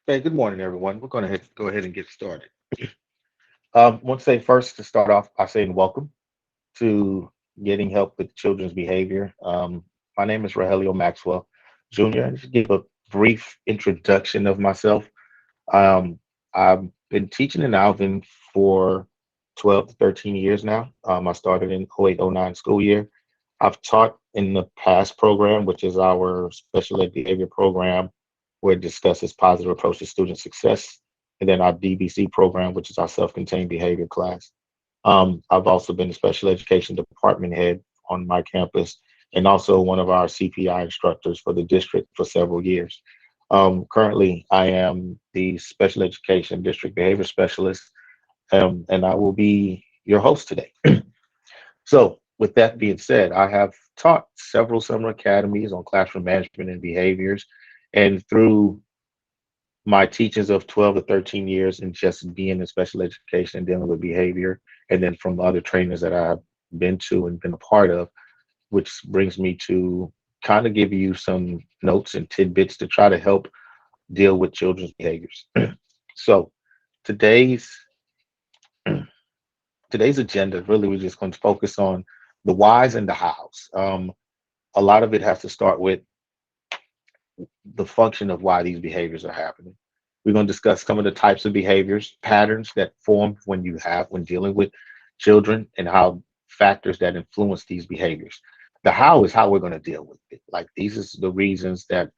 Hey, good morning, everyone. We're going to go ahead and get started. Want to say first to start off by saying welcome to Getting Help with Children's Behavior. My name is Rogelio Maxwell Jr. Just give a brief introduction of myself. Um, I've been teaching in Alvin for 12 to 13 years now. I started in 0809 school year. I've taught in the PASS program, which is our special ed behavior program, where it discusses positive approach to student success, and then our DBC program, which is our self-contained behavior class. I've also been the special education department head on my campus and also one of our CPI instructors for the district for several years. Currently, I am the special education district behavior specialist, and I will be your host today. So, with that being said, I have taught several summer academies on classroom management and behaviors. And through my teachings of 12 to 13 years and just being in special education and dealing with behavior, and then from other trainers that I've been to and been a part of, which brings me to kind of give you some notes and tidbits to try to help deal with children's behaviors. So today's today's agenda really we're just going to focus on the whys and the hows. A lot of it has to start with the function of why these behaviors are happening. We're going to discuss some of the types of behaviors, patterns that form when dealing with children, and how factors that influence these behaviors. The how is how we're going to deal with it. Like these is the reasons that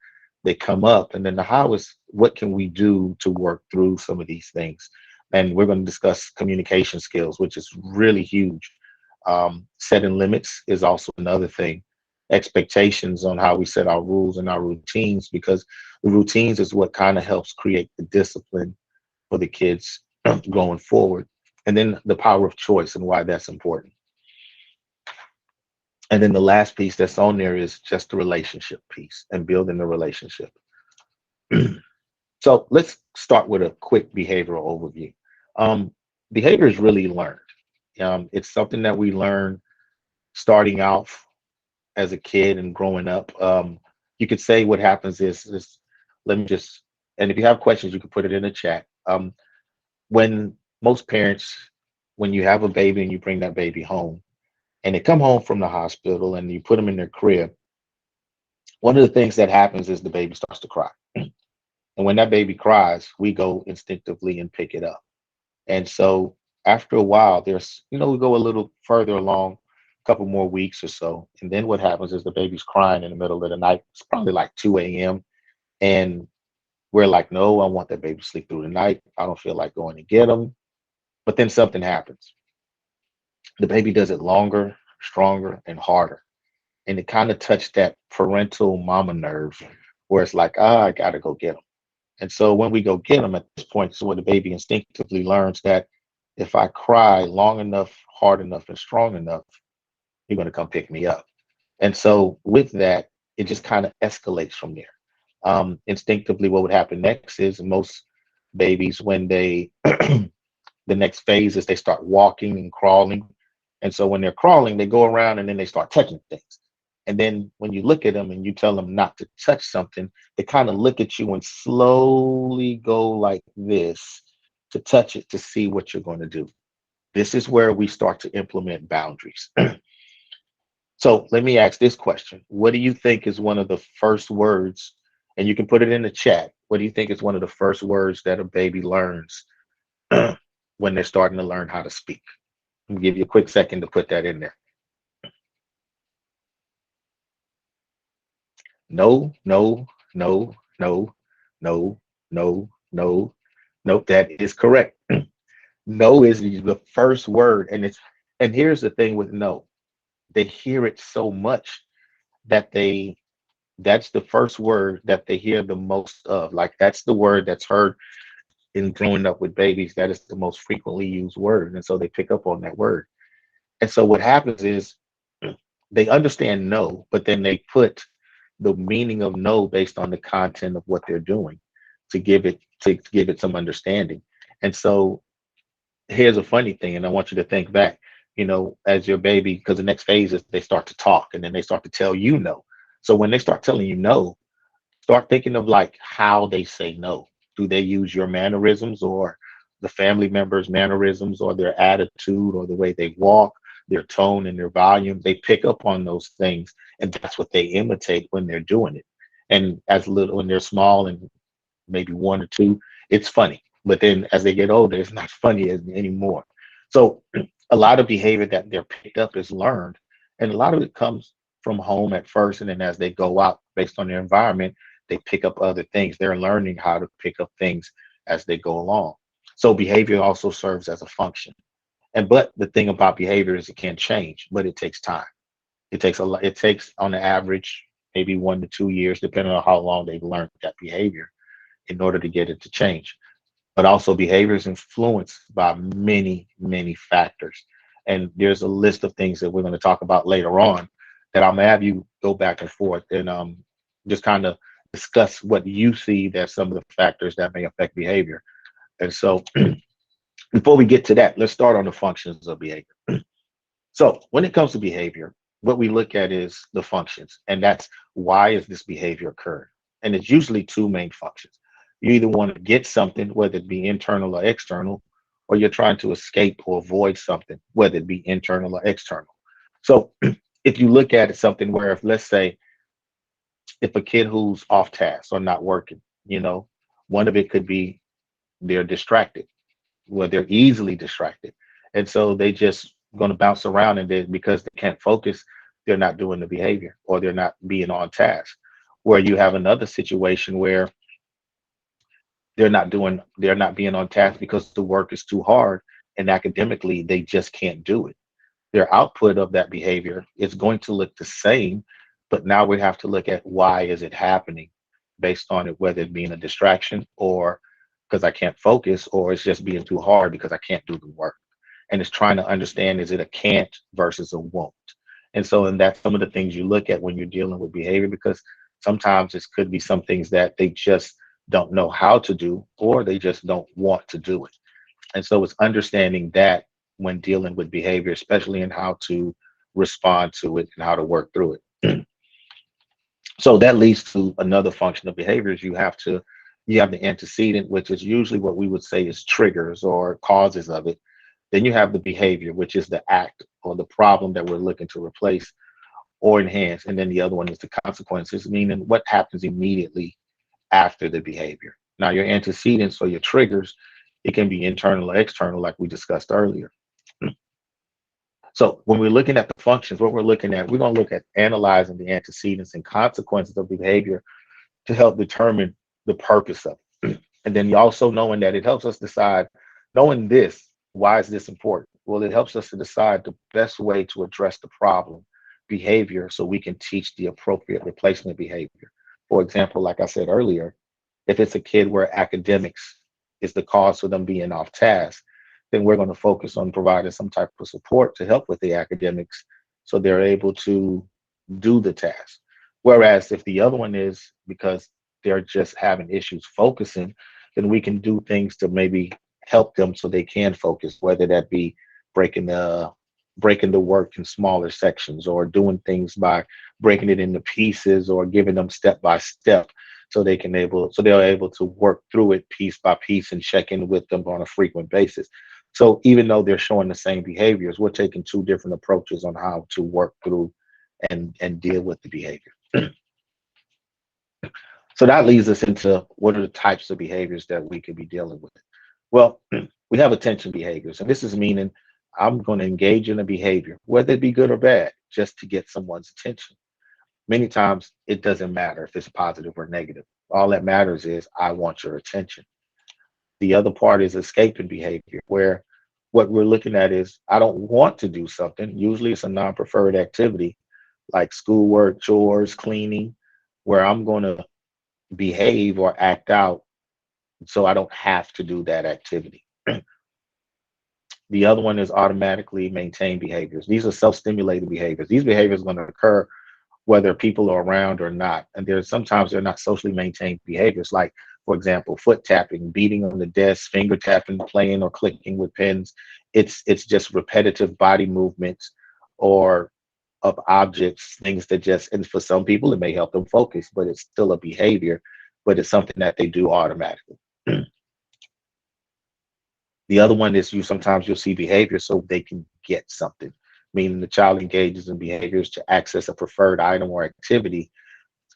they come up, and then the how is what can we do to work through some of these things. And we're going to discuss communication skills, which is really huge. Setting limits is also another thing, expectations on how we set our rules and our routines, because the routines is what kind of helps create the discipline for the kids going forward. And then the power of choice and why that's important. And then the last piece that's on there is just the relationship piece and building the relationship. So let's start with a quick behavioral overview. Um, Behavior is really learned. It's something that we learn starting out as a kid and growing up. You could say what happens is let me just, and if you have questions, you can put it in the chat. When most parents, when you have a baby and you bring that baby home and they come home from the hospital and you put them in their crib, one of the things that happens is the baby starts to cry. And when that baby cries, we go instinctively and pick it up. And so after a while, we go a little further along, a couple more weeks or so. And then what happens is the baby's crying in the middle of the night. It's probably like 2 a.m. And we're like, no, I want that baby to sleep through the night. I don't feel like going to get him. But then something happens. The baby does it longer, stronger, and harder. And it kind of touched that parental mama nerve where it's like, I got to go get him. And so when we go get them at this point, is when the baby instinctively learns that if I cry long enough, hard enough, and strong enough, you're going to come pick me up. And so with that, it just kind of escalates from there. Instinctively, what would happen next is most babies, when the next phase is they start walking and crawling. And so when they're crawling, they go around and then they start touching things. And then when you look at them and you tell them not to touch something, they kind of look at you and slowly go like this to touch it to see what you're going to do. This is where we start to implement boundaries. So let me ask this question. What do you think is one of the first words? And you can put it in the chat. What do you think is one of the first words that a baby learns when they're starting to learn how to speak? I'll give you a quick second to put that in there. No, no, no, no, no, no, no. Nope, that is correct. No is the first word, and here's the thing with no. They hear it so much that that's the first word that they hear the most of. Like that's the word that's heard in growing up with babies. That is the most frequently used word, and so they pick up on that word. And so what happens is they understand no, but then they put the meaning of no based on the content of what they're doing to give it some understanding. And so here's a funny thing, and I want you to think back, as your baby, because the next phase is they start to talk and then they start to tell you no. So when they start telling you no, start thinking of like how they say no. Do they use your mannerisms or the family members' mannerisms or their attitude or the way they walk, their tone and their volume? They pick up on those things, and that's what they imitate when they're doing it. And as little when they're small and maybe one or two, it's funny. But then as they get older, it's not funny anymore. So a lot of behavior that they're picked up is learned, and a lot of it comes from home at first, and then as they go out based on their environment, they pick up other things. They're learning how to pick up things as they go along. So behavior also serves as a function. And but the thing about behavior is it can change, but it takes time. It takes a lot. It takes on the average maybe 1 to 2 years, depending on how long they've learned that behavior, in order to get it to change. But also behavior is influenced by many, many factors. And there's a list of things that we're going to talk about later on that I'm gonna have you go back and forth and just kind of discuss what you see that some of the factors that may affect behavior. And so before we get to that, let's start on the functions of behavior. So when it comes to behavior, what we look at is the functions, and that's why is this behavior occurring? And it's usually two main functions. You either want to get something, whether it be internal or external, or you're trying to escape or avoid something, whether it be internal or external. So if you look at it, something where if let's say if a kid who's off task or not working, one of it could be they're distracted, well, they're easily distracted. And so they just going to bounce around and then because they can't focus, they're not doing the behavior or they're not being on task. Where you have another situation where they're not being on task because the work is too hard and academically they just can't do it. Their output of that behavior is going to look the same, but now we have to look at why is it happening based on it, whether it being a distraction or because I can't focus, or it's just being too hard because I can't do the work. And it's trying to understand is it a can't versus a won't. And that's some of the things you look at when you're dealing with behavior because sometimes it could be some things that they just don't know how to do or they just don't want to do it. And so it's understanding that when dealing with behavior, especially in how to respond to it and how to work through it. So that leads to another function of behaviors. You have the antecedent, which is usually what we would say is triggers or causes of it. Then you have the behavior, which is the act or the problem that we're looking to replace or enhance. And then the other one is the consequences, meaning what happens immediately after the behavior. Now, your antecedents or your triggers, it can be internal or external, like we discussed earlier. So when we're looking at the functions, what we're looking at, we're going to look at analyzing the antecedents and consequences of behavior to help determine the purpose of it. And then you also knowing that it helps us decide, knowing this, why is this important? Well, it helps us to decide the best way to address the problem behavior so we can teach the appropriate replacement behavior. For example, like I said earlier, if it's a kid where academics is the cause for them being off task, then we're going to focus on providing some type of support to help with the academics so they're able to do the task. Whereas if the other one is because they're just having issues focusing, then we can do things to maybe help them so they can focus, whether that be breaking the breaking the work in smaller sections or doing things by breaking it into pieces or giving them step by step so they're able to work through it piece by piece and check in with them on a frequent basis. So even though they're showing the same behaviors, we're taking two different approaches on how to work through and deal with the behavior. So that leads us into what are the types of behaviors that we could be dealing with. Well, we have attention behaviors, and this is meaning I'm going to engage in a behavior, whether it be good or bad, just to get someone's attention. Many times it doesn't matter if it's positive or negative. All that matters is I want your attention. The other part is escaping behavior, where what we're looking at is I don't want to do something. Usually it's a non preferred activity like schoolwork, chores, cleaning, where I'm going to behave or act out so I don't have to do that activity. The other one is automatically maintain behaviors. These are self-stimulated behaviors. These behaviors are going to occur whether people are around or not. And there's sometimes they're not socially maintained behaviors, like, for example, foot tapping, beating on the desk, finger tapping, playing or clicking with pens. It's just repetitive body movements or of objects, things that just, and for some people it may help them focus, but it's still a behavior, but it's something that they do automatically. The other one is you sometimes you'll see behavior so they can get something, meaning the child engages in behaviors to access a preferred item or activity,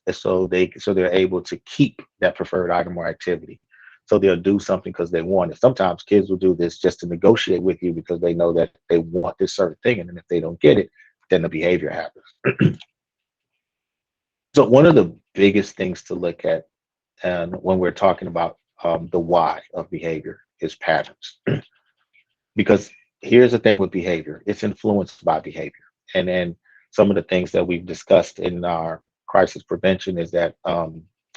and so they're able to keep that preferred item or activity. So they'll do something because they want it. Sometimes kids will do this just to negotiate with you because they know that they want this certain thing, and then if they don't get it, then the behavior happens. So one of the biggest things to look at, and when we're talking about the why of behavior, is patterns. Because here's the thing with behavior, it's influenced by behavior. And then some of the things that we've discussed in our crisis prevention is that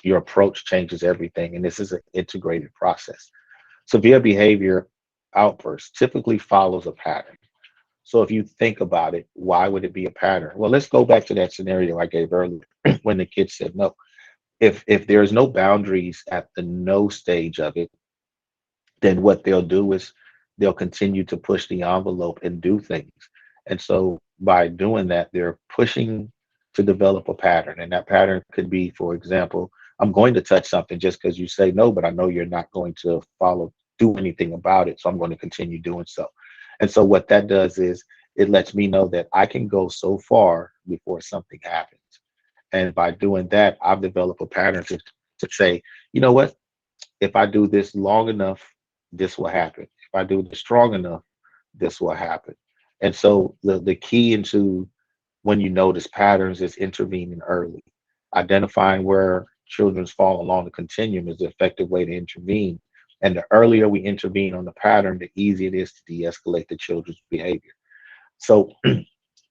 your approach changes everything. And this is an integrated process. Severe behavior outbursts typically follows a pattern. So if you think about it, why would it be a pattern? Well, let's go back to that scenario I gave earlier when the kid said no. If there's no boundaries at the no stage of it, then what they'll do is they'll continue to push the envelope and do things. And so by doing that, they're pushing to develop a pattern. And that pattern could be, for example, I'm going to touch something just because you say no, but I know you're not going to do anything about it. So I'm going to continue doing so. And so what that does is it lets me know that I can go so far before something happens. And by doing that, I've developed a pattern to say, you know what? If I do this long enough, this will happen. If I do this strong enough, this will happen. And so the key into when you notice patterns is intervening early. Identifying where children fall along the continuum is the effective way to intervene. And the earlier we intervene on the pattern, the easier it is to de-escalate the children's behavior. So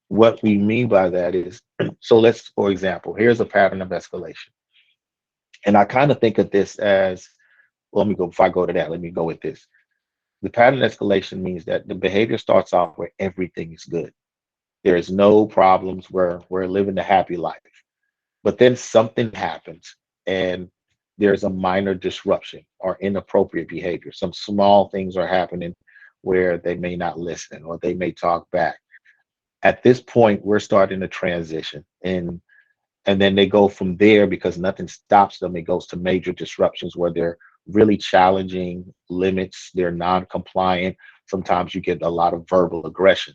what we mean by that is, so let's, for example, here's a pattern of escalation. And I kind of think of this as, well, let me go, before I go to that, let me go with this. The pattern escalation means that the behavior starts off where everything is good. There is no problems where we're living a happy life. But then something happens and there's a minor disruption or inappropriate behavior. Some small things are happening where they may not listen or they may talk back. At this point, we're starting to transition. And then they go from there because nothing stops them. It goes to major disruptions where they're really challenging limits, they're non-compliant. Sometimes you get a lot of verbal aggression.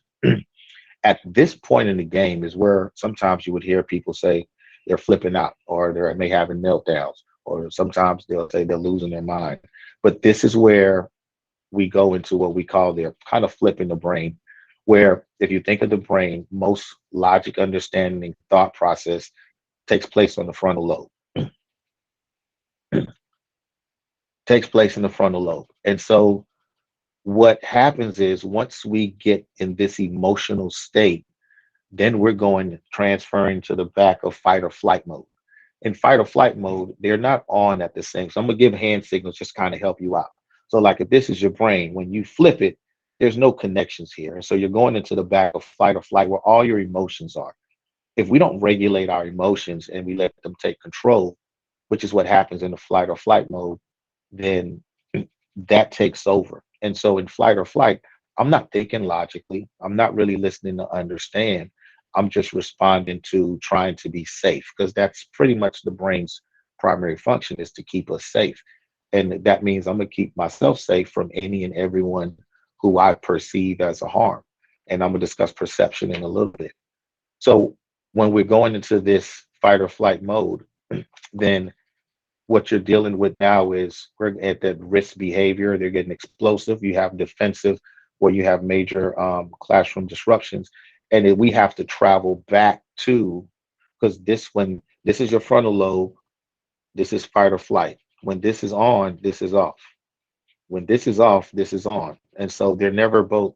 At this point in the game is where sometimes you would hear people say they're flipping out or they may having meltdowns, or sometimes they'll say they're losing their mind. But this is where we go into what we call they're kind of flipping the brain, where if you think of the brain, most logic, understanding, thought process takes place on the frontal lobe, takes place in the frontal lobe. And so what happens is once we get in this emotional state, then we're going transferring to the back of fight or flight mode. In fight or flight mode, they're not on at the same. So I'm gonna give hand signals just kind of help you out. So like if this is your brain, when you flip it, there's no connections here. And so you're going into the back of fight or flight where all your emotions are. If we don't regulate our emotions and we let them take control, which is what happens in the flight or flight mode, then that takes over. And so in flight or flight, I'm not thinking logically. I'm not really listening to understand. I'm just responding to trying to be safe because that's pretty much the brain's primary function is to keep us safe. And that means I'm going to keep myself safe from any and everyone who I perceive as a harm. And I'm going to discuss perception in a little bit. So when we're going into this fight or flight mode, then what you're dealing with now is we're at that risk behavior. They're getting explosive. You have defensive, where you have major classroom disruptions, and then we have to travel back to because when this is your frontal lobe, this is fight or flight. When this is on, this is off. When this is off, this is on, and so they're never both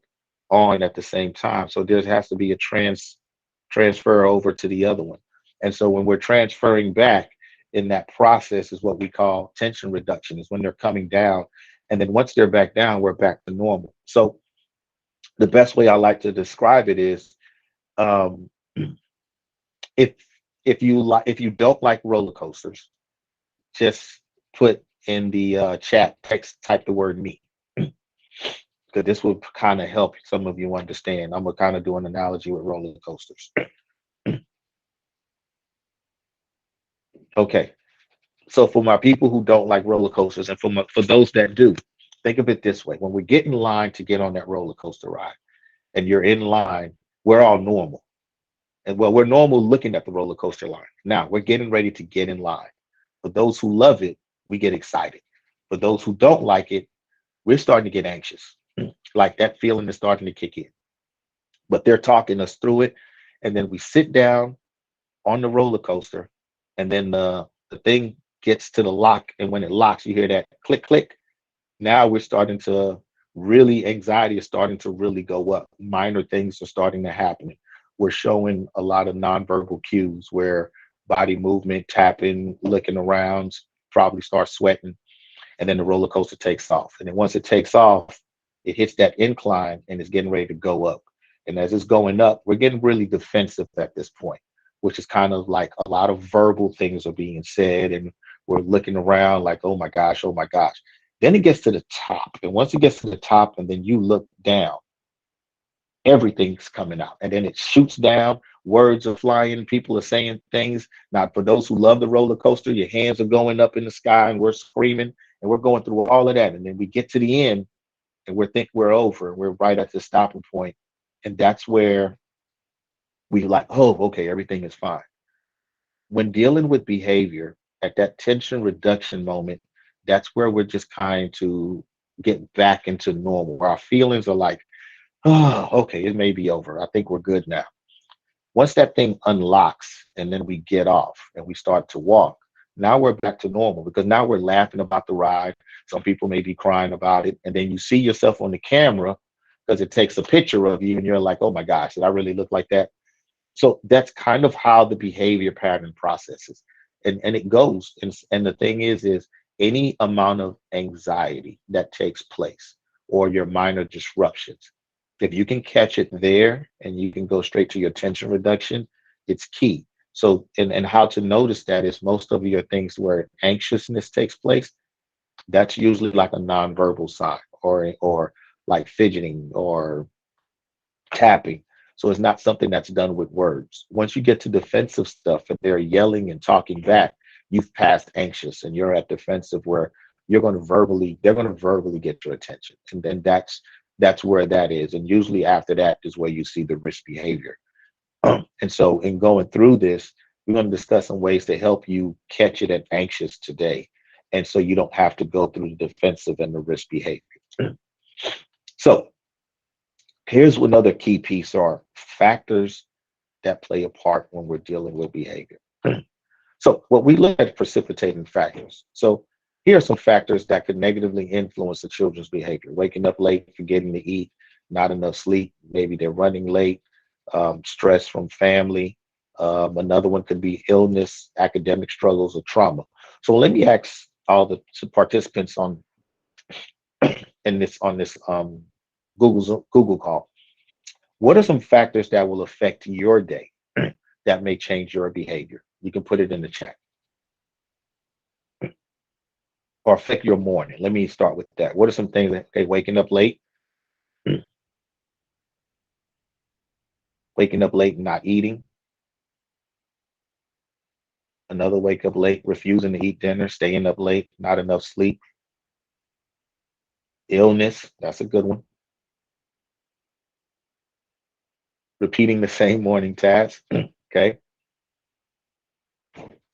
on at the same time. So there has to be a transfer over to the other one. And so when we're transferring back in that process is what we call tension reduction, is when they're coming down. And then once they're back down, we're back to normal. So the best way I like to describe it is um, if if you don't like roller coasters, just put in the chat text, type the word me. Because this will kind of help some of you understand. I'm gonna kind of do an analogy with roller coasters. Okay, So for my people who don't like roller coasters, and for those that do, think of it this way: when we get in line to get on that roller coaster ride, and you're in line, we're all normal, and well, we're normal looking at the roller coaster line. Now we're getting ready to get in line. For those who love it, we get excited. For those who don't like it, we're starting to get anxious. Like that feeling is starting to kick in. But they're talking us through it, and then we sit down on the roller coaster, and then the thing gets to the lock, and when it locks, you hear that click click. Now we're starting to really anxiety is starting to really go up. Minor things are starting to happen. We're showing a lot of nonverbal cues where body movement, tapping, looking around, probably start sweating, and then the roller coaster takes off. And then once it takes off, it hits that incline and it's getting ready to go up. And as it's going up, we're getting really defensive at this point, which is kind of like a lot of verbal things are being said, and we're looking around like, oh my gosh, oh my gosh. Then it gets to the top. And once it gets to the top, and then you look down, everything's coming out. And then it shoots down, words are flying, people are saying things. Now, for those who love the roller coaster, your hands are going up in the sky and we're screaming and we're going through all of that. And then we get to the end and we think we're over and we're right at the stopping point. And that's where we like, oh, okay, everything is fine. When dealing with behavior at that tension reduction moment, that's where we're just kind to get back into normal. Our feelings are like, oh, okay, it may be over. I think we're good now. Once that thing unlocks and then we get off and we start to walk, now we're back to normal because now we're laughing about the ride. Some people may be crying about it. And then you see yourself on the camera because it takes a picture of you and you're like, oh my gosh, did I really look like that? So that's kind of how the behavior pattern processes. And it goes. And the thing is any amount of anxiety that takes place or your minor disruptions, if you can catch it there and you can go straight to your tension reduction, it's key. So, and how to notice that is most of your things where anxiousness takes place, that's usually like a nonverbal sign or like fidgeting or tapping. So it's not something that's done with words. Once you get to defensive stuff and they're yelling and talking back, you've passed anxious and you're at defensive where they're going to verbally get your attention. And then that's where that is. And usually after that is where you see the risk behavior. And so in going through this, we're going to discuss some ways to help you catch it at anxious today. And so you don't have to go through the defensive and the risk behavior. So here's another key piece are factors that play a part when we're dealing with behavior. So what we look at precipitating factors. So here are some factors that could negatively influence the children's behavior. Waking up late, forgetting to eat, not enough sleep, maybe they're running late, stress from family. Another one could be illness, academic struggles, or trauma. So let me ask all the participants on this Google call. What are some factors that will affect your day that may change your behavior? You can put it in the chat or affect your morning. Let me start with that. What are some things that waking up late, waking up late and not eating? Another wake up late, refusing to eat dinner, staying up late, not enough sleep, illness. That's a good one. Repeating the same morning task. Okay.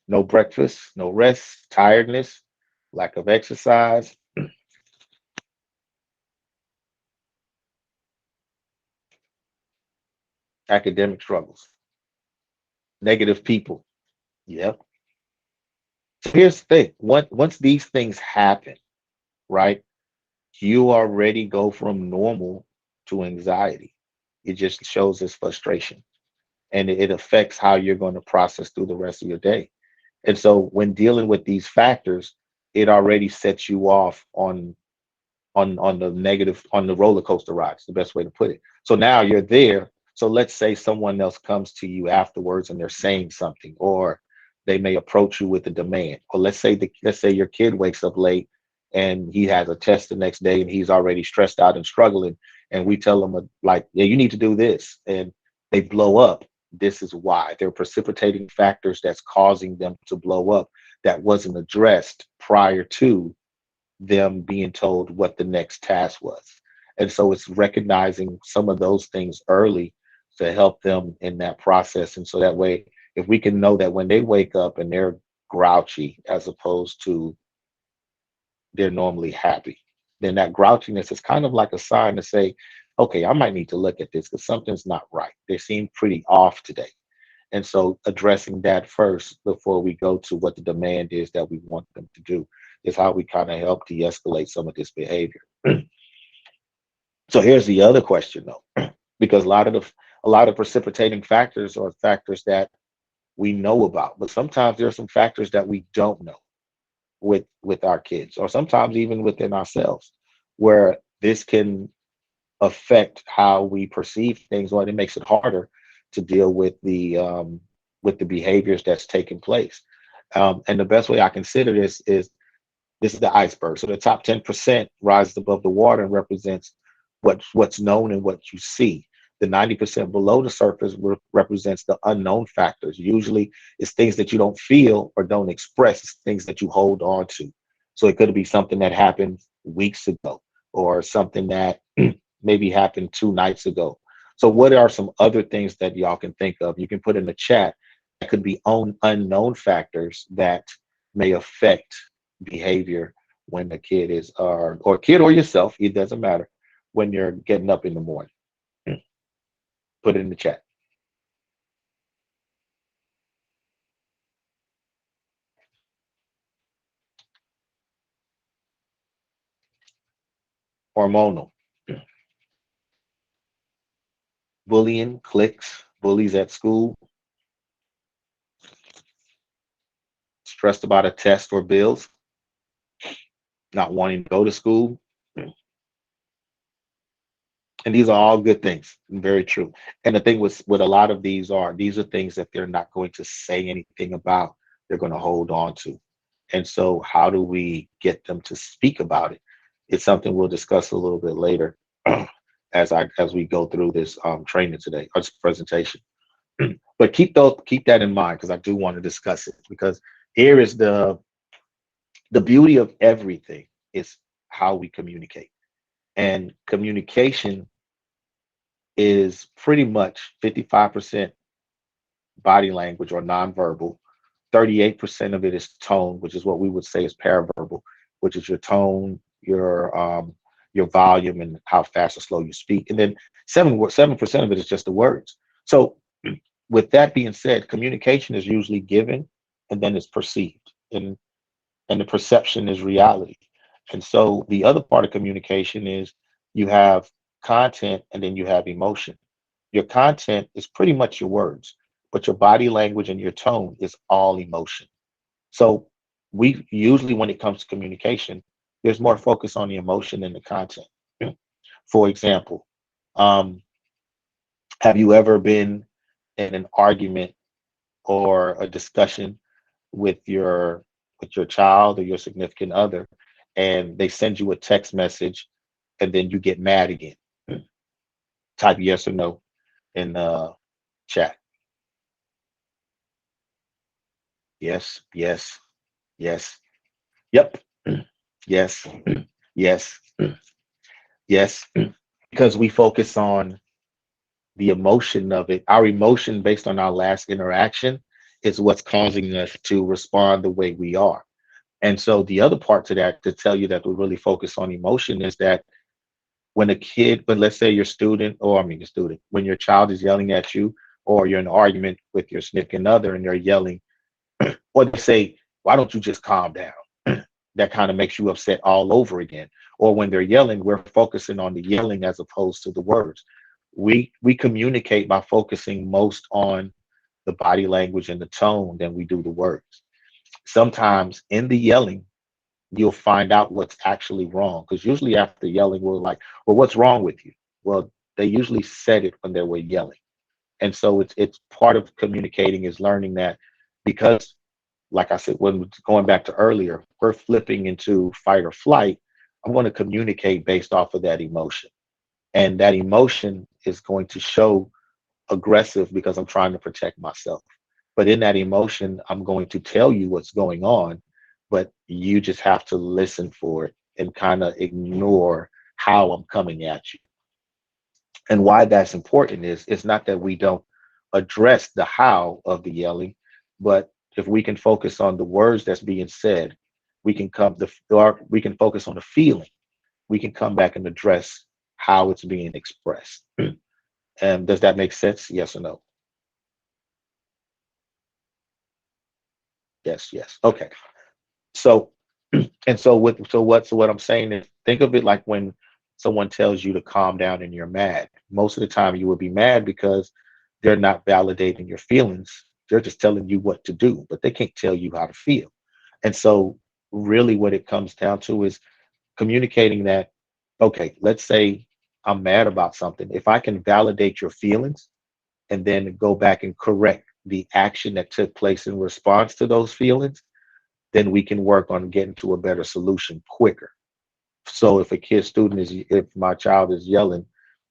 No breakfast, no rest, tiredness, lack of exercise, academic struggles, negative people. Yep. So here's the thing. Once these things happen, right, you already go from normal to anxiety. It just shows its frustration and it affects how you're going to process through the rest of your day. And so when dealing with these factors, it already sets you off on the negative on the roller coaster rides, the best way to put it. So now you're there. So let's say someone else comes to you afterwards and they're saying something, or they may approach you with a demand. Or let's say your kid wakes up late and he has a test the next day and he's already stressed out and struggling, and we tell them like, yeah, you need to do this, and they blow up. This is why. There are precipitating factors that's causing them to blow up that wasn't addressed prior to them being told what the next task was. And so it's recognizing some of those things early to help them in that process. And so that way, if we can know that when they wake up and they're grouchy as opposed to they're normally happy, then that grouchiness is kind of like a sign to say, okay, I might need to look at this because something's not right. They seem pretty off today. And so addressing that first before we go to what the demand is that we want them to do is how we kind of help de-escalate some of this behavior. So here's the other question though, because a lot of precipitating factors are factors that we know about, but sometimes there are some factors that we don't know with our kids, or sometimes even within ourselves, where this can affect how we perceive things, or it makes it harder to deal with the behaviors that's taking place. And the best way I consider this is this is the iceberg. So the top 10% rises above the water and represents what's known and what you see. The 90% below the surface represents the unknown factors. Usually it's things that you don't feel or don't express, it's things that you hold on to. So it could be something that happened weeks ago or something that maybe happened 2 nights ago. So what are some other things that y'all can think of? You can put in the chat that could be own unknown factors that may affect behavior when the kid is or kid or yourself, it doesn't matter, when you're getting up in the morning. Mm. Put it in the chat. Hormonal, bullying, cliques, bullies at school, stressed about a test or bills, not wanting to go to school. And these are all good things, very true. And the thing with a lot of these are things that they're not going to say anything about. They're going to hold on to. And so how do we get them to speak about it? It's something we'll discuss a little bit later as we go through this training today, or this presentation. But keep that in mind because I do want to discuss it, because here is the beauty of everything is how we communicate. And communication is pretty much 55% body language or nonverbal. 38% of it is tone, which is what we would say is paraverbal, which is your tone, your volume, and how fast or slow you speak. And then 7% of it is just the words. So with that being said, communication is usually given and then it's perceived. And the perception is reality. And so the other part of communication is you have content and then you have emotion. Your content is pretty much your words, but your body language and your tone is all emotion. So we usually, when it comes to communication, there's more focus on the emotion than the content. For example, um, have you ever been in an argument or a discussion with your child or your significant other, and they send you a text message, and then you get mad again? Type yes or no in the chat. Yes, yes, yes, yep, yes, yes, yes. Because we focus on the emotion of it. Our emotion based on our last interaction is what's causing us to respond the way we are. And so the other part to that, to tell you that we really focus on emotion, is that when let's say your student, or I mean your student, when your child is yelling at you, or you're in an argument with your significant other and they're yelling, or they say, why don't you just calm down? That kind of makes you upset all over again. Or when they're yelling, we're focusing on the yelling as opposed to the words. We communicate by focusing most on the body language and the tone than we do the words. Sometimes in the yelling, you'll find out what's actually wrong. Because usually after yelling, we're like, well, what's wrong with you? Well, they usually said it when they were yelling. And so it's part of communicating is learning that, because like I said, when going back to earlier, we're flipping into fight or flight. I'm going to communicate based off of that emotion. And that emotion is going to show aggressive because I'm trying to protect myself. But in that emotion, I'm going to tell you what's going on, but you just have to listen for it and kind of ignore how I'm coming at you. And why that's important is it's not that we don't address the how of the yelling, but if we can focus on the words that's being said, we can come the or we can focus on the feeling. We can come back and address how it's being expressed. And does that make sense? Yes or no? Yes, yes. Okay. So what I'm saying is think of it like when someone tells you to calm down and you're mad. Most of the time you will be mad because they're not validating your feelings. They're just telling you what to do, but they can't tell you how to feel. And so really what it comes down to is communicating that, okay, let's say I'm mad about something. If I can validate your feelings and then go back and correct the action that took place in response to those feelings, then we can work on getting to a better solution quicker. So if my child is yelling,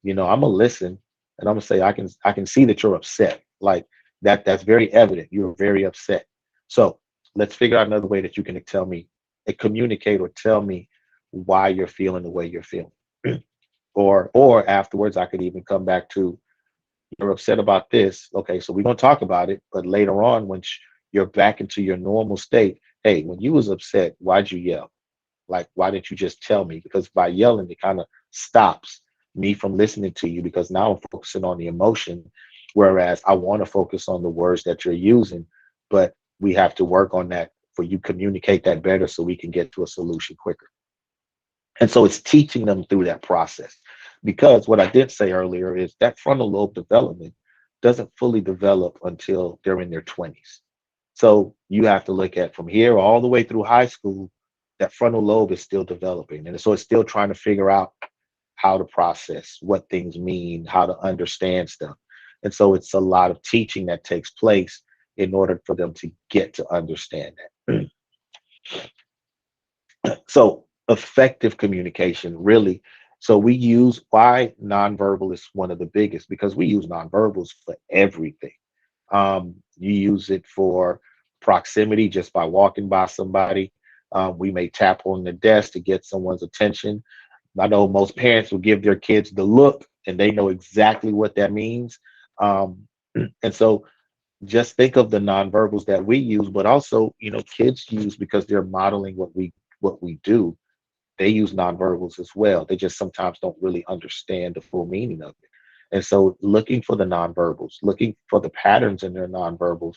I'm gonna listen and I'm gonna say, I can see that you're upset. Like that's very evident. You're very upset. So let's figure out another way that you can tell me, communicate or tell me why you're feeling the way you're feeling. Or afterwards, I could even come back to, you're upset about this. Okay, so we're gonna talk about it, but later on, when you're back into your normal state, hey, when you was upset, why'd you yell? Like, why didn't you just tell me? Because by yelling, it kind of stops me from listening to you because now I'm focusing on the emotion, whereas I want to focus on the words that you're using. But we have to work on that for you communicate that better so we can get to a solution quicker. And so it's teaching them through that process. Because what I did say earlier is that frontal lobe development doesn't fully develop until they're in their 20s. So you have to look at from here all the way through high school, that frontal lobe is still developing. And so it's still trying to figure out how to process what things mean, how to understand stuff. And so it's a lot of teaching that takes place in order for them to get to understand that. So effective communication really. So we use why nonverbal is one of the biggest because we use nonverbals for everything. You use it for proximity just by walking by somebody. We may tap on the desk to get someone's attention. I know most parents will give their kids the look and they know exactly what that means. Um, and so just think of the nonverbals that we use, but also, kids use because they're modeling what we do. They use nonverbals as well. They just sometimes don't really understand the full meaning of it. And so looking for the nonverbals, looking for the patterns in their nonverbals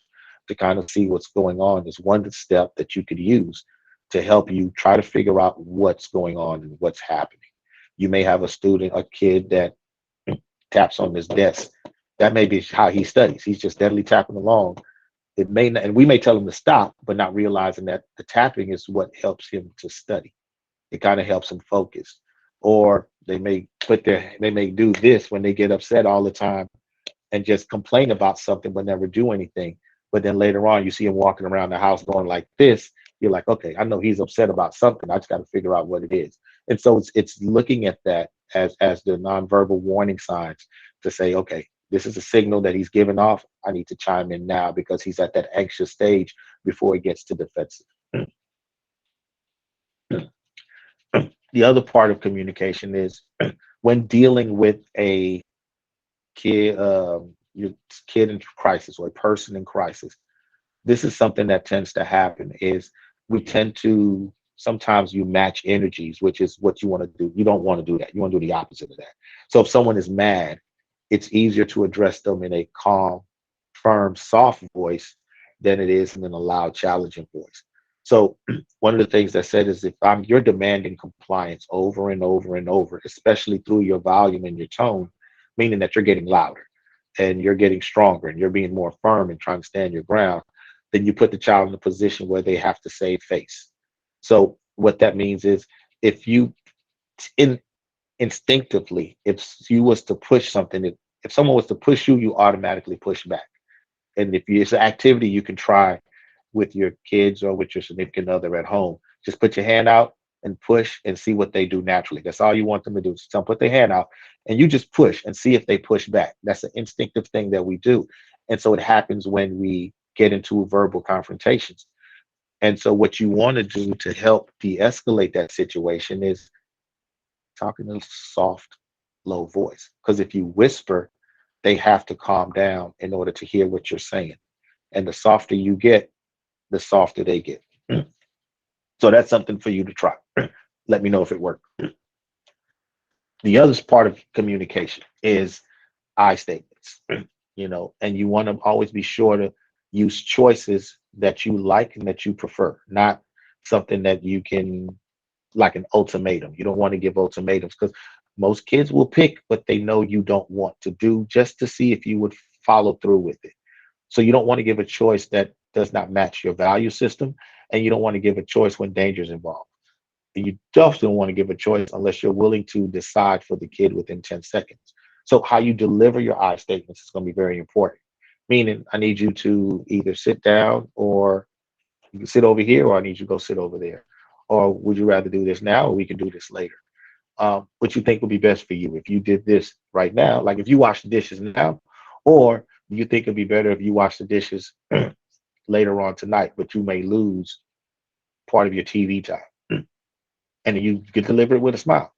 to kind of see what's going on is one step that you could use to help you try to figure out what's going on and what's happening. You may have a kid that taps on his desk. That may be how he studies. He's just steadily tapping along. It may not, and we may tell him to stop, but not realizing that the tapping is what helps him to study. It kind of helps them focus. Or they may do this when they get upset all the time and just complain about something but never do anything. But then later on you see him walking around the house going like this. You're like, okay, I know he's upset about something. I just got to figure out what it is. And so it's looking at that as the nonverbal warning signs to say, okay, this is a signal that he's giving off. I need to chime in now because he's at that anxious stage before he gets to defensive. The other part of communication is when dealing with a your kid in crisis or a person in crisis. This is something that tends to happen is we tend to sometimes you match energies, which is what you want to do. You don't want to do that. You want to do the opposite of that. So if someone is mad, it's easier to address them in a calm, firm, soft voice than it is in a loud, challenging voice. So one of the things that said is if you're demanding compliance over and over and over, especially through your volume and your tone, meaning that you're getting louder and you're getting stronger and you're being more firm and trying to stand your ground, then you put the child in a position where they have to save face. So what that means is if you in instinctively, if you was to push something, if someone was to push you, you automatically push back. And if it's an activity you can try with your kids or with your significant other at home, just put your hand out and push and see what they do naturally. That's all you want them to do. So put their hand out and you just push and see if they push back. That's an instinctive thing that we do. And so it happens when we get into verbal confrontations. And so what you want to do to help de-escalate that situation is talking in a soft, low voice. Because if you whisper, they have to calm down in order to hear what you're saying. And the softer you get, the softer they get. So that's something for you to try. Let me know if it worked. The other part of communication is I statements, and you want to always be sure to use choices that you like and that you prefer, not something that you can, like an ultimatum. You don't want to give ultimatums because most kids will pick what they know you don't want to do just to see if you would follow through with it. So you don't want to give a choice that does not match your value system, and you don't want to give a choice when danger is involved. You definitely don't want to give a choice unless you're willing to decide for the kid within 10 seconds. So how you deliver your I statements is going to be very important. Meaning, I need you to either sit down, or you can sit over here, or I need you to go sit over there. Or would you rather do this now, or we can do this later? What you think would be best for you if you did this right now, like if you wash the dishes now, or you think it'd be better if you wash the dishes later on tonight, but you may lose part of your TV time. And you can deliver it with a smile,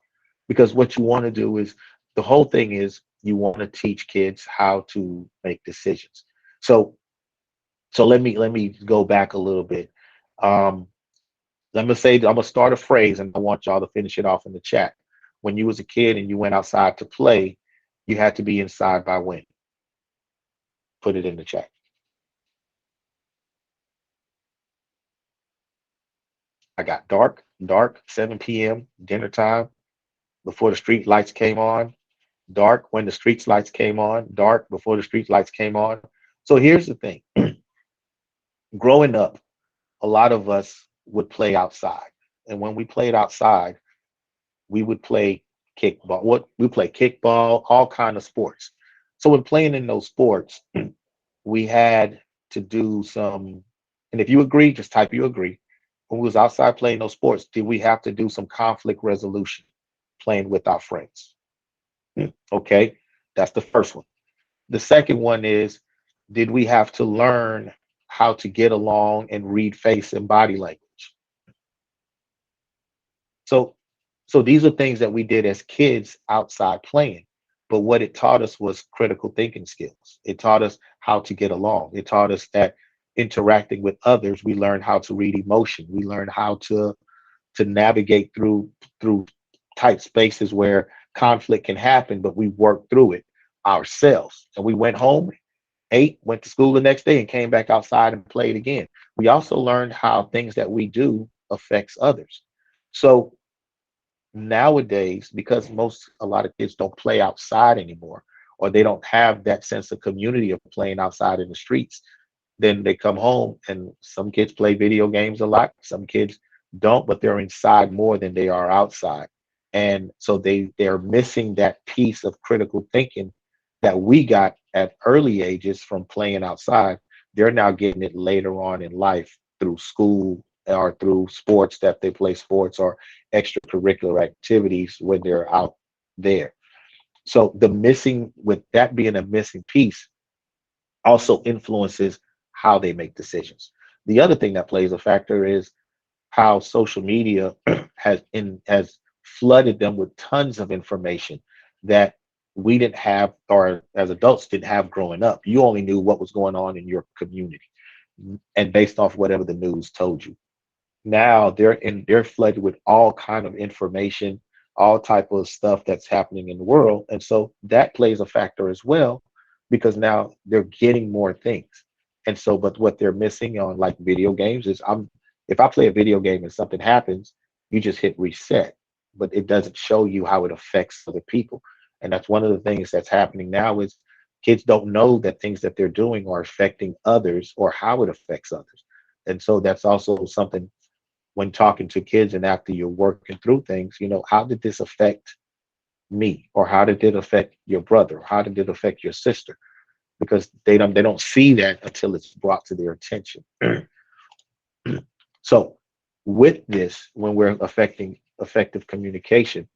because what you want to do is, the whole thing is, you want to teach kids how to make decisions. So let me go back a little bit. um let me say, I'm gonna start a phrase and I want y'all to finish it off in the chat. When you was a kid and you went outside to play, you had to be inside by when? Put it in the chat. I got dark, 7 p.m., dinner time, before the street lights came on, dark when the street lights came on, dark before the street lights came on. So here's the thing. Growing up, a lot of us would play outside. And when we played outside, we would play kickball. What we play kickball, all kind of sports. So when playing in those sports, we had to do some, and if you agree, just type you agree. When we was outside playing those sports, did we have to do some conflict resolution playing with our friends? Okay, that's the first one. The second one is, did we have to learn how to get along and read face and body language? So, so these are things that we did as kids outside playing. But what it taught us was critical thinking skills. It taught us how to get along. It taught us that interacting with others, we learned how to read emotion. We learned how to navigate through tight spaces where conflict can happen, but we worked through it ourselves. And we went home, ate, went to school the next day, and came back outside and played again. We also learned how things that we do affects others. So nowadays, because a lot of kids don't play outside anymore, or they don't have that sense of community of playing outside in the streets, then they come home, and some kids play video games a lot, some kids don't, but they're inside more than they are outside. And so they're missing that piece of critical thinking that we got at early ages from playing outside. They're now getting it later on in life through school, or through sports, that they play sports or extracurricular activities when they're out there. So the missing, with that being a missing piece, also influences how they make decisions. The other thing that plays a factor is how social media has flooded them with tons of information that we didn't have, or as adults didn't have growing up. You only knew what was going on in your community, and based off whatever the news told you. Now they're flooded with all kind of information, all type of stuff that's happening in the world, and so that plays a factor as well, because now they're getting more things. And so, but what they're missing on, like video games, is, I'm if I play a video game and something happens, you just hit reset, but it doesn't show you how it affects other people. And that's one of the things that's happening now, is kids don't know that things that they're doing are affecting others, or how it affects others. And so that's also something, when talking to kids and after you're working through things, how did this affect me, or how did it affect your brother, how did it affect your sister? Because they don't see that until it's brought to their attention. So With this, when we're affecting effective communication,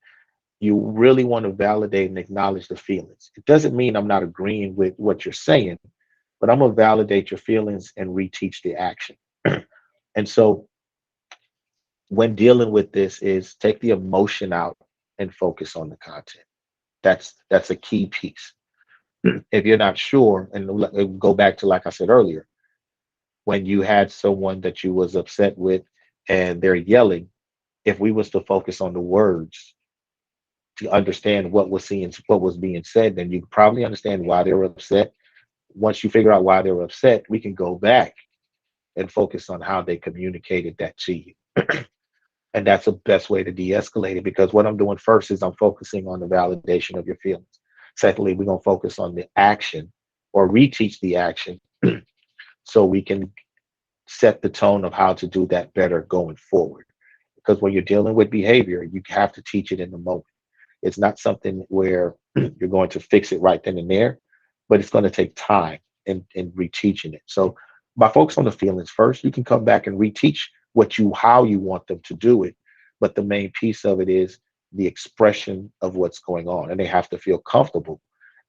you really want to validate and acknowledge the feelings. It doesn't mean I'm not agreeing with what you're saying, but I'm gonna validate your feelings and reteach the action. And so when dealing with this is take the emotion out and focus on the content. That's a key piece. If you're not sure, and go back to like I said earlier, when you had someone that you was upset with and they're yelling, if we was to focus on the words to understand what was being said, then you probably understand why they were upset. Once you figure out why they were upset, we can go back and focus on how they communicated that to you. And that's the best way to de-escalate it, because what I'm doing first is I'm focusing on the validation of your feelings. Secondly, we're going to focus on the action or reteach the action so we can set the tone of how to do that better going forward. Because when you're dealing with behavior, you have to teach it in the moment. It's not something where you're going to fix it right then and there, but it's going to take time in reteaching it. So by focus on the feelings first, you can come back and reteach how you want them to do it. But the main piece of it is the expression of what's going on, and they have to feel comfortable.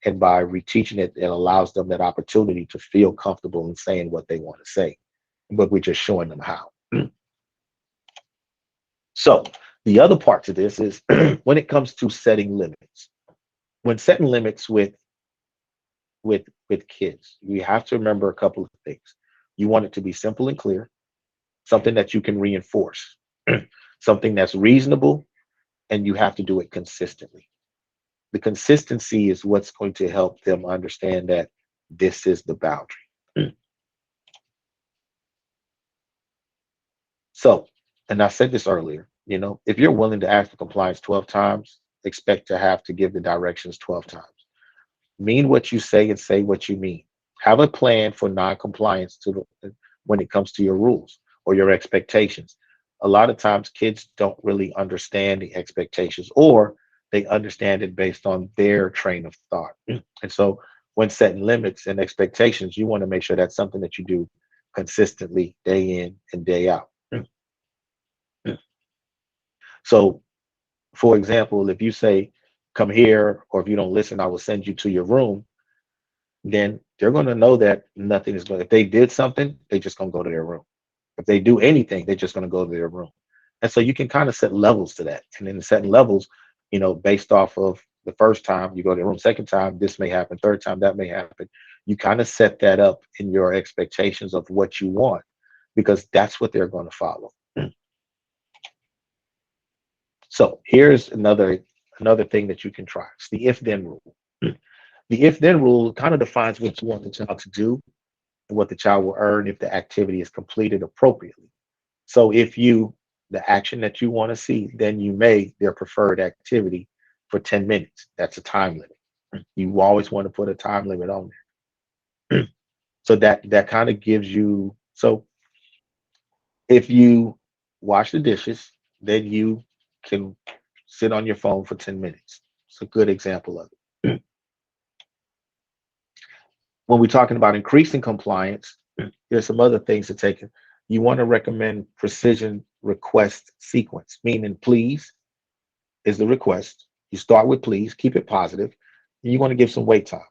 And by reteaching it, it allows them that opportunity to feel comfortable in saying what they want to say. But we're just showing them how. So the other part to this is when it comes to setting limits. When setting limits with kids, you have to remember a couple of things. You want it to be simple and clear, something that you can reinforce, something that's reasonable, and you have to do it consistently. The consistency is what's going to help them understand that this is the boundary. So, and I said this earlier, if you're willing to ask for compliance 12 times, expect to have to give the directions 12 times. Mean what you say and say what you mean. Have a plan for non-compliance when it comes to your rules or your expectations. A lot of times kids don't really understand the expectations, or they understand it based on their train of thought. And so when setting limits and expectations, you want to make sure that's something that you do consistently day in and day out. So for example, if you say, come here, or if you don't listen, I will send you to your room, then they're going to know that nothing is going, if they did something, they just going to go to their room. If they do anything, they're just going to go to their room. And so you can kind of set levels to that. And in setting levels, based off of the first time you go to the room, second time, this may happen, third time, that may happen. You kind of set that up in your expectations of what you want, because that's what they're going to follow. So here's another thing that you can try. It's the if then rule. The if then rule kind of defines what you want the child to do and what the child will earn if the activity is completed appropriately. So if the action that you want to see, then you may their preferred activity for 10 minutes. That's a time limit. You always want to put a time limit on there. So that kind of gives you, so if you wash the dishes, then you can sit on your phone for 10 minutes. It's a good example of it. When we're talking about increasing compliance, there's some other things to take. You want to recommend precision request sequence, meaning please is the request. You start with please, keep it positive, and you want to give some wait time,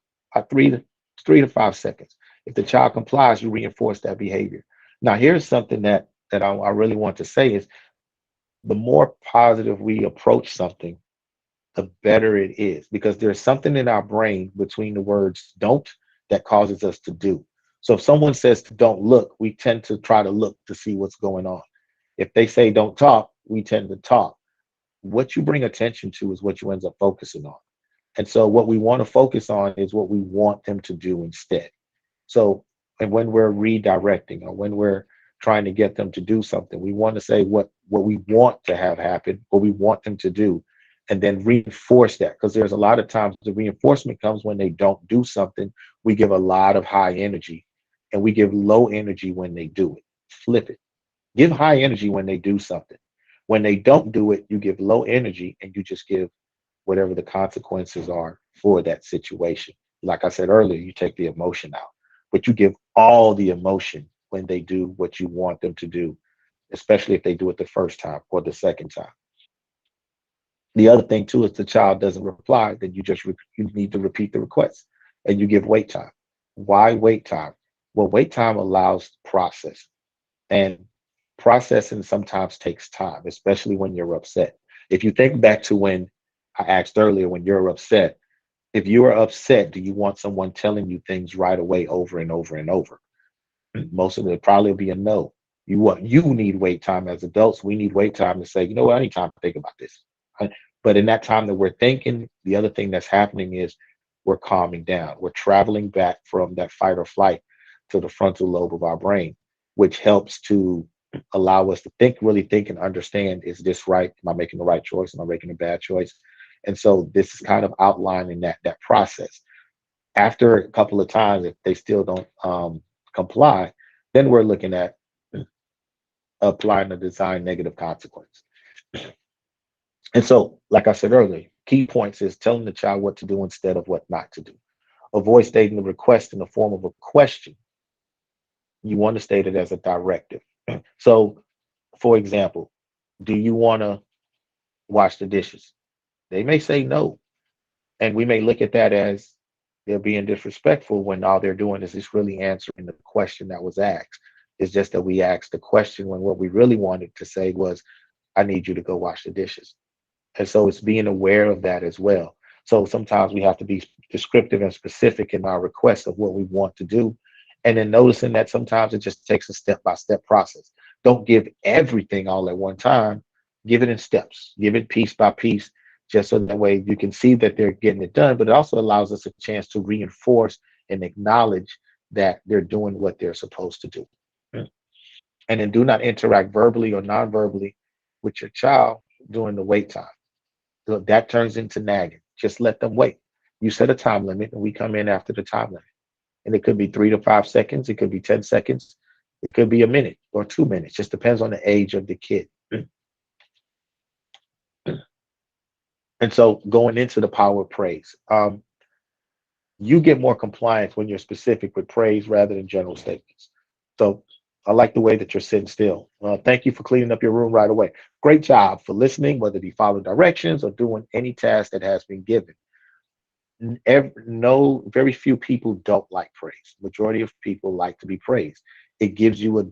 3 to 5 seconds. If the child complies, you reinforce that behavior. Now, here's something that I really want to say is the more positive we approach something, the better it is, because there's something in our brain between the words don't that causes us to do. So if someone says to don't look, we tend to try to look to see what's going on. If they say don't talk, we tend to talk. What you bring attention to is what you end up focusing on. And so what we want to focus on is what we want them to do instead. So, and when we're redirecting or when we're trying to get them to do something, we want to say what we want to have happen, what we want them to do, and then reinforce that. Because there's a lot of times the reinforcement comes when they don't do something. We give a lot of high energy, and we give low energy when they do it. Flip it. Give high energy when they do something. When they don't do it, you give low energy and you just give whatever the consequences are for that situation. Like I said earlier, you take the emotion out, but you give all the emotion when they do what you want them to do. especially if they do it the first time or the second time. The other thing too is the child doesn't reply, then you need to repeat the request and you give wait time. Why wait time? Well, wait time allows process, and processing sometimes takes time, especially when you're upset. If you think back to when I asked earlier, when you're upset, if you are upset, do you want someone telling you things right away over and over and over? Most of it probably will be a no. You need wait time. As adults, we need wait time to say, you know what, I need time to think about this. I- But in that time that we're thinking, the other thing that's happening is we're calming down. We're traveling back from that fight or flight to the frontal lobe of our brain, which helps to allow us to think, really think and understand, is this right? Am I making the right choice? Am I making a bad choice? And so this is kind of outlining that process. After a couple of times, if they still don't comply, then we're looking at applying a design negative consequence. And so, like I said earlier, key points is telling the child what to do instead of what not to do. Avoid stating the request in the form of a question. You want to state it as a directive. So, for example, do you want to wash the dishes? They may say no, and we may look at that as they're being disrespectful when all they're doing is just really answering the question that was asked. It's just that we asked the question when what we really wanted to say was, I need you to go wash the dishes. And so it's being aware of that as well. So sometimes we have to be descriptive and specific in our request of what we want to do. And then noticing that sometimes it just takes a step by step process. Don't give everything all at one time. Give it in steps, give it piece by piece, just so that way you can see that they're getting it done. But it also allows us a chance to reinforce and acknowledge that they're doing what they're supposed to do. And then do not interact verbally or non verbally with your child during the wait time. So that turns into nagging. Just let them wait. You set a time limit, and we come in after the time limit. And it could be 3 to 5 seconds, it could be 10 seconds, it could be a minute or 2 minutes. Just depends on the age of the kid. And so going into the power of praise, you get more compliance when you're specific with praise rather than general statements. So I like the way that you're sitting still. Thank you for cleaning up your room right away. Great job for listening, whether it be following directions or doing any task that has been given. No, very few people don't like praise. Majority of people like to be praised. It gives you a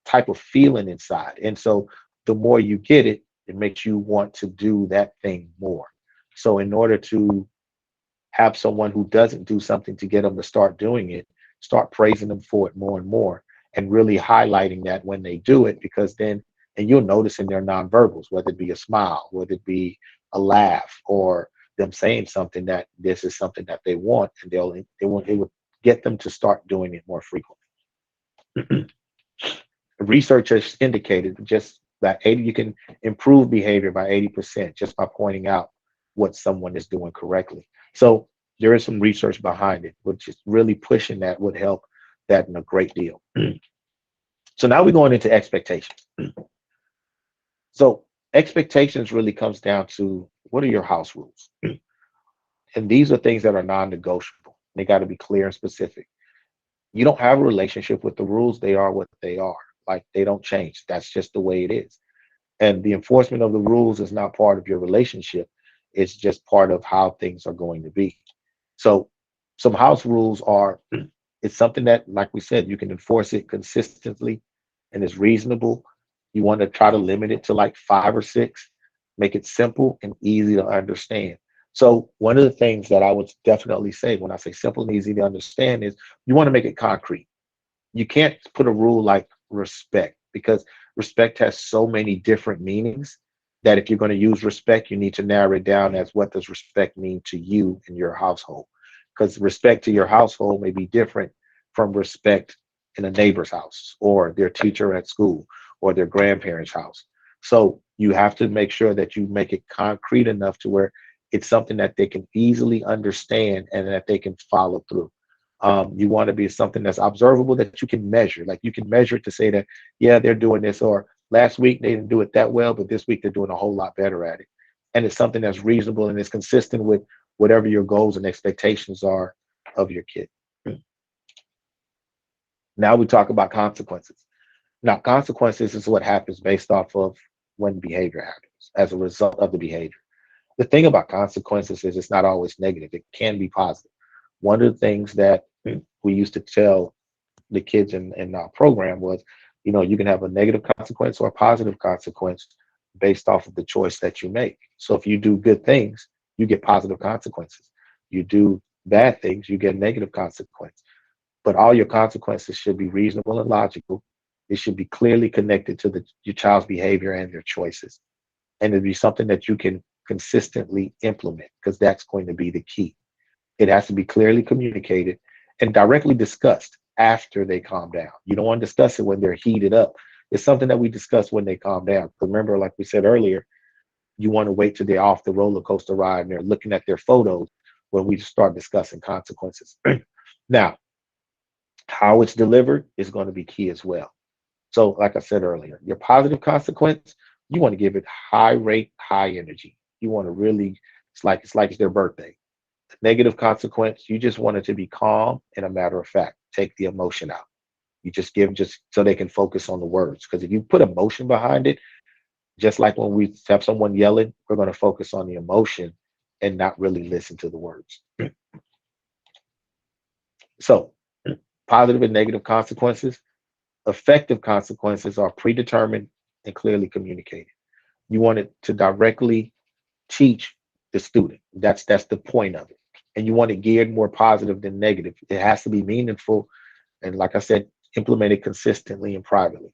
type of feeling inside, and so the more you get it, it makes you want to do that thing more. So in order to have someone who doesn't do something to get them to start doing it, start praising them for it more and more, and really highlighting that when they do it, because then, and you'll notice in their nonverbals, whether it be a smile, whether it be a laugh, or them saying something that this is something that they want, and it will get them to start doing it more frequently. Research has indicated just that 80 you can improve behavior by 80% just by pointing out what someone is doing correctly. So there is some research behind it, which is really pushing that would help that in a great deal. So now we're going into expectations. So expectations really comes down to what are your house rules? And these are things that are non-negotiable. They got to be clear and specific. You don't have a relationship with the rules. They are what they are. Like they don't change. That's just the way it is. And the enforcement of the rules is not part of your relationship. It's just part of how things are going to be. So some house rules are it's something that, like we said, you can enforce it consistently and it's reasonable. You want to try to limit it to like 5 or 6, make it simple and easy to understand. So one of the things that I would definitely say when I say simple and easy to understand is you want to make it concrete. You can't put a rule like respect because respect has so many different meanings that if you're going to use respect, you need to narrow it down as what does respect mean to you and your household. Because respect to your household may be different from respect in a neighbor's house or their teacher at school or their grandparents' house. So you have to make sure that you make it concrete enough to where it's something that they can easily understand and that they can follow through. You want to be something that's observable that you can measure. Like you can measure it to say that, yeah, they're doing this, or last week they didn't do it that well, but this week they're doing a whole lot better at it. And it's something that's reasonable and is consistent with whatever your goals and expectations are of your kid. Now we talk about consequences. Now, consequences is what happens based off of when behavior happens as a result of the behavior. The thing about consequences is it's not always negative, it can be positive. One of the things that we used to tell the kids in our program was, you can have a negative consequence or a positive consequence based off of the choice that you make. So if you do good things, you get positive consequences. You do bad things, you get negative consequence. But all your consequences should be reasonable and logical. It should be clearly connected to your child's behavior and their choices. And it'd be something that you can consistently implement because that's going to be the key. It has to be clearly communicated and directly discussed after they calm down. You don't want to discuss it when they're heated up. It's something that we discuss when they calm down. Remember, like we said earlier, you want to wait till they're off the roller coaster ride and they're looking at their photos when we start discussing consequences. Now, how it's delivered is going to be key as well. So, like I said earlier, your positive consequence, you want to give it high rate, high energy. You want to really, it's like it's their birthday. Negative consequence, you just want it to be calm and a matter of fact. Take the emotion out. You just give just so they can focus on the words. Because if you put emotion behind it, just like when we have someone yelling, we're going to focus on the emotion and not really listen to the words. So, positive and negative consequences, effective consequences are predetermined and clearly communicated. You want it to directly teach the student. That's the point of it. And you want it geared more positive than negative. It has to be meaningful and, like I said, implemented consistently and privately.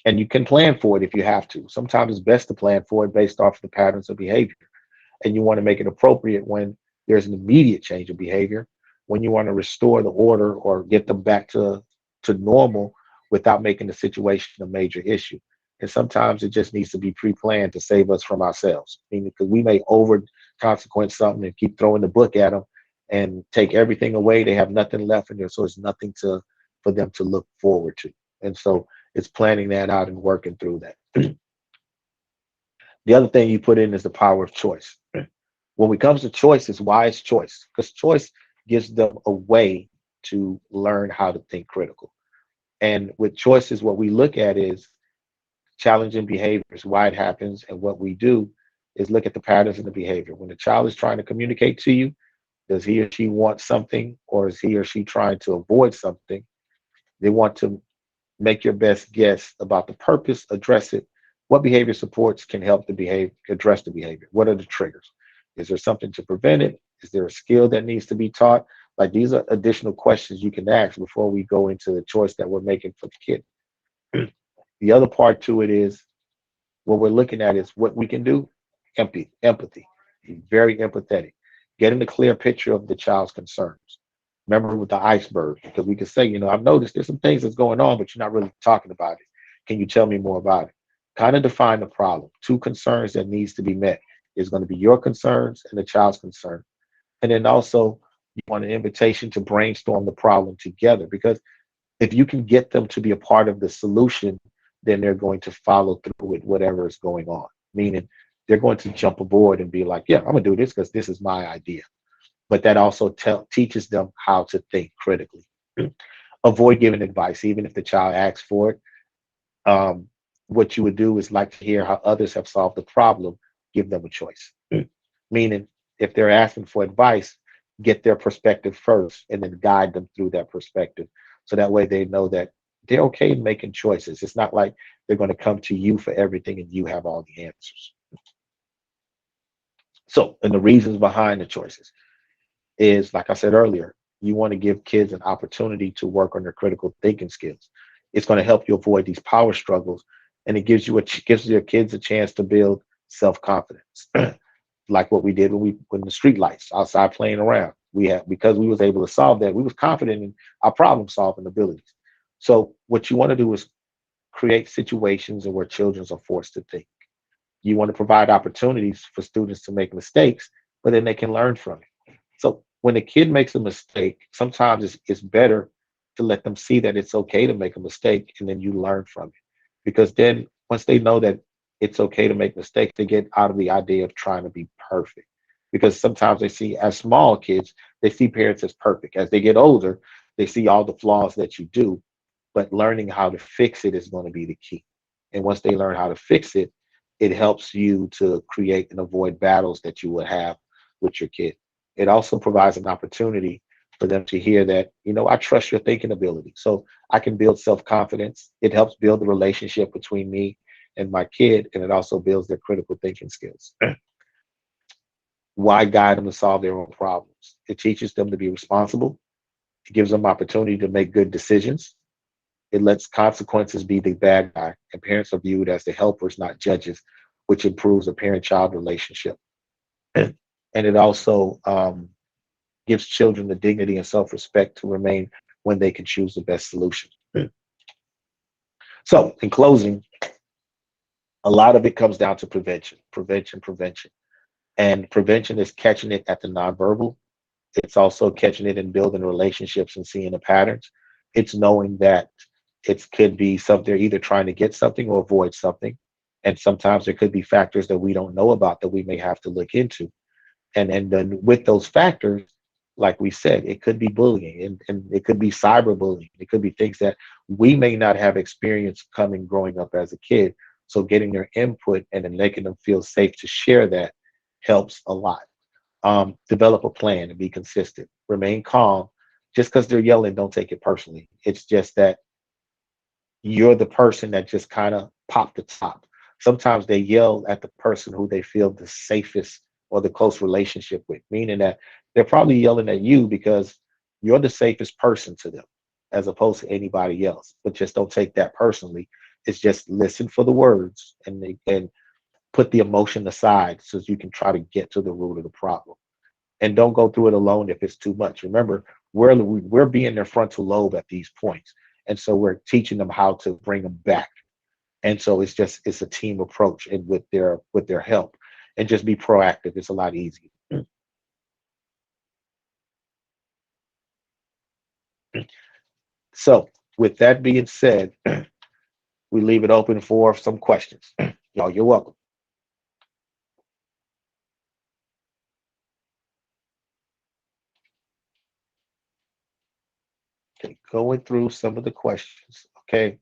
And you can plan for it if you have to. Sometimes it's best to plan for it based off the patterns of behavior. And you want to make it appropriate when there's an immediate change of behavior, when you want to restore the order or get them back to normal without making the situation a major issue. And sometimes it just needs to be pre-planned to save us from ourselves. I mean, because we may over consequence something and keep throwing the book at them and take everything away. They have nothing left in there, so it's nothing to for them to look forward to. And so it's planning that out and working through that. The other thing you put in is the power of choice. When it comes to choice, it's wise choice because choice gives them a way to learn how to think critical. And with choices, what we look at is challenging behaviors, why it happens, and what we do is look at the patterns in the behavior. When the child is trying to communicate to you, does he or she want something, or is he or she trying to avoid something? They want to make your best guess about the purpose, address it. What behavior supports can help the behavior address the behavior? What are the triggers? Is there something to prevent it? Is there a skill that needs to be taught? Like these are additional questions you can ask before we go into the choice that we're making for the kid. The other part to it is what we're looking at is what we can do. Empathy. Be very empathetic. Getting a clear picture of the child's concerns. Remember with the iceberg, because we can say, I've noticed there's some things that's going on, but you're not really talking about it. Can you tell me more about it? Kind of define the problem. Two concerns that needs to be met is going to be your concerns and the child's concern. And then also you want an invitation to brainstorm the problem together because if you can get them to be a part of the solution, then they're going to follow through with whatever is going on. Meaning they're going to jump aboard and be like, yeah, I'm gonna do this because this is my idea. But that also teaches them how to think critically. Avoid giving advice, even if the child asks for it. Um, what you would do is like to hear how others have solved the problem, give them a choice. Meaning, if they're asking for advice, get their perspective first and then guide them through that perspective. So that way they know that they're okay making choices. It's not like they're going to come to you for everything and you have all the answers. So, and the reasons behind the choices is, like I said earlier, you want to give kids an opportunity to work on their critical thinking skills. It's going to help you avoid these power struggles, and it gives your kids a chance to build self confidence, like what we did when the street lights outside playing around. We had because we was able to solve that. We was confident in our problem solving abilities. So what you want to do is create situations where children are forced to think. You want to provide opportunities for students to make mistakes, but then they can learn from it. So when a kid makes a mistake, sometimes it's better to let them see that it's okay to make a mistake and then you learn from it. Because then once they know that it's okay to make mistakes, they get out of the idea of trying to be perfect. Because sometimes they see, as small kids, they see parents as perfect. As they get older, they see all the flaws that you do. but learning how to fix it is going to be the key. And once they learn how to fix it, it helps you to create and avoid battles that you would have with your kid. It also provides an opportunity for them to hear that, I trust your thinking ability. So I can build self confidence. It helps build the relationship between me and my kid, and it also builds their critical thinking skills. Why guide them to solve their own problems? It teaches them to be responsible. It gives them opportunity to make good decisions. It lets consequences be the bad guy, and parents are viewed as the helpers, not judges, which improves the parent-child relationship. And it also gives children the dignity and self-respect to remain when they can choose the best solution. So, in closing, a lot of it comes down to prevention, prevention, prevention. And prevention is catching it at the nonverbal. It's also catching it and building relationships and seeing the patterns. It's knowing that it could be something they're either trying to get something or avoid something. And sometimes there could be factors that we don't know about that we may have to look into. And then with those factors, like we said, it could be bullying and it could be cyberbullying. It could be things that we may not have experienced coming growing up as a kid. So getting their input and then making them feel safe to share that helps a lot. Develop a plan and be consistent. Remain calm. Just because they're yelling, don't take it personally. It's just that you're the person that just kind of popped the top. Sometimes they yell at the person who they feel the safest or the close relationship with, meaning that they're probably yelling at you because you're the safest person to them as opposed to anybody else. But just don't take that personally. It's just listen for the words and put the emotion aside so you can try to get to the root of the problem. And don't go through it alone if it's too much. Remember, we're being their frontal lobe at these points, and so we're teaching them how to bring them back. And so it's a team approach, and with their help, and just be proactive. It's a lot easier. So, with that being said, we leave it open for some questions. Y'all, you're welcome. Okay, going through some of the questions. Okay,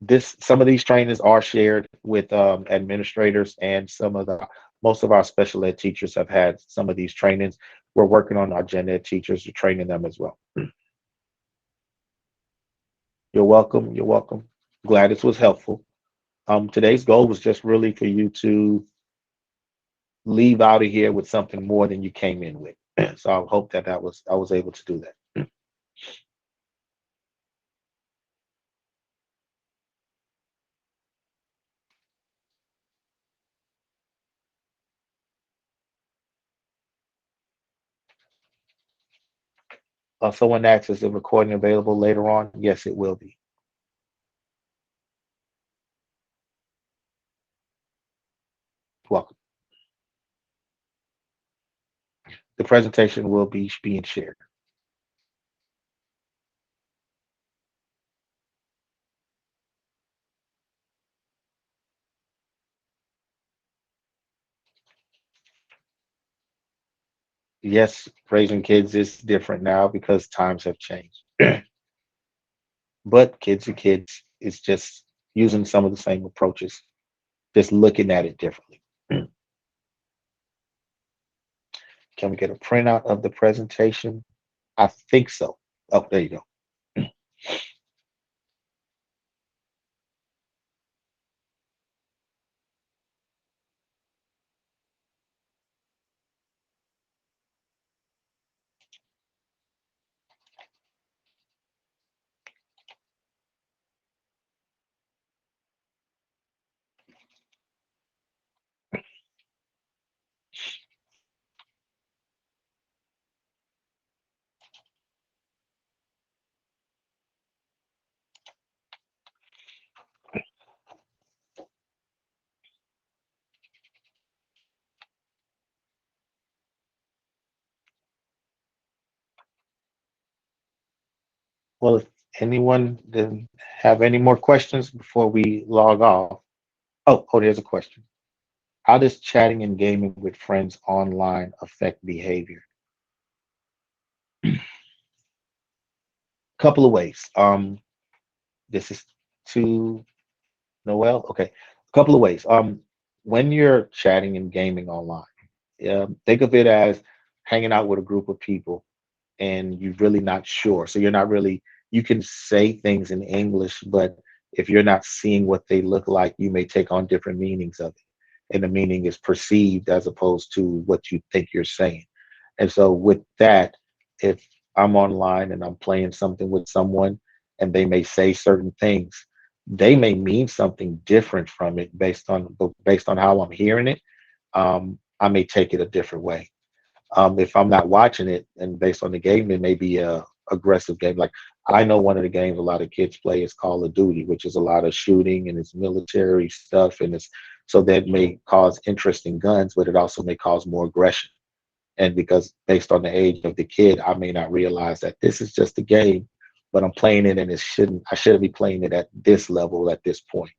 this some of these trainings are shared with administrators and some of the most of our special ed teachers have had some of these trainings. We're working on our gen ed teachers to training them as well. You're welcome. You're welcome. Glad this was helpful. Today's goal was just really for you to leave out of here with something more than you came in with. So I hope that I was able to do that. Someone asks, is the recording available later on? Yes, it will be. Welcome. The presentation will be being shared. Yes, raising kids is different now because times have changed. But kids are kids. It's just using some of the same approaches, just looking at it differently. Can we get a printout of the presentation? I think so. Oh, there you go. Well, if anyone didn't have any more questions before we log off. Oh, there's a question. How does chatting and gaming with friends online affect behavior? Couple of ways. This is to Noel. Okay, a couple of ways. When you're chatting and gaming online, think of it as hanging out with a group of people and you're really not sure. So you're not really, you can say things in English, but if you're not seeing what they look like, you may take on different meanings of it. And the meaning is perceived as opposed to what you think you're saying. And so with that, if I'm online and I'm playing something with someone and they may say certain things, they may mean something different from it based on how I'm hearing it. I may take it a different way. If I'm not watching it and based on the game, it may be a aggressive game. Like I know one of the games a lot of kids play is Call of Duty, which is a lot of shooting and it's military stuff, and it's so that may cause interest in guns, but it also may cause more aggression. And because based on the age of the kid, I may not realize that this is just a game, but I'm playing it and I shouldn't be playing it at this level at this point.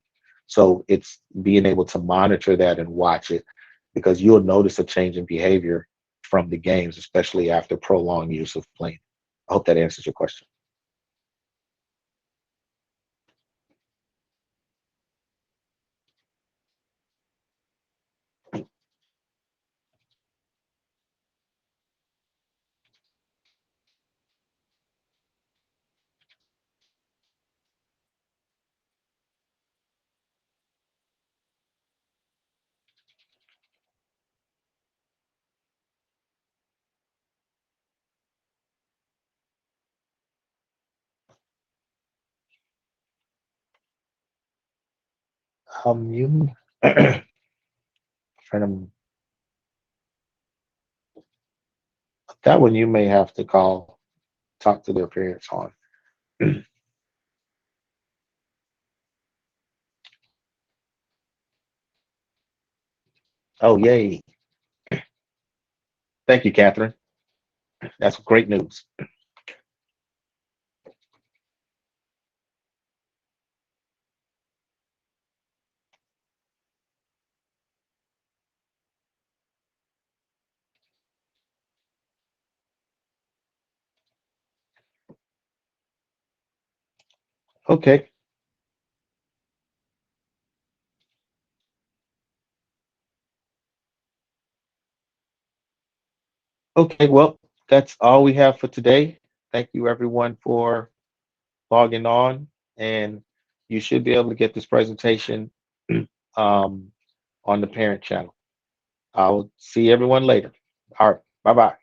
So it's being able to monitor that and watch it because you'll notice a change in behavior from the games, especially after prolonged use of playing. I hope that answers your question. You friend, that one you may have to talk to their parents on. Oh, yay. Thank you, Catherine. That's great news. Okay. Okay. Well, that's all we have for today. Thank you, everyone, for logging on. And you should be able to get this presentation um, on the parent channel. I'll see everyone later. All right. Bye bye.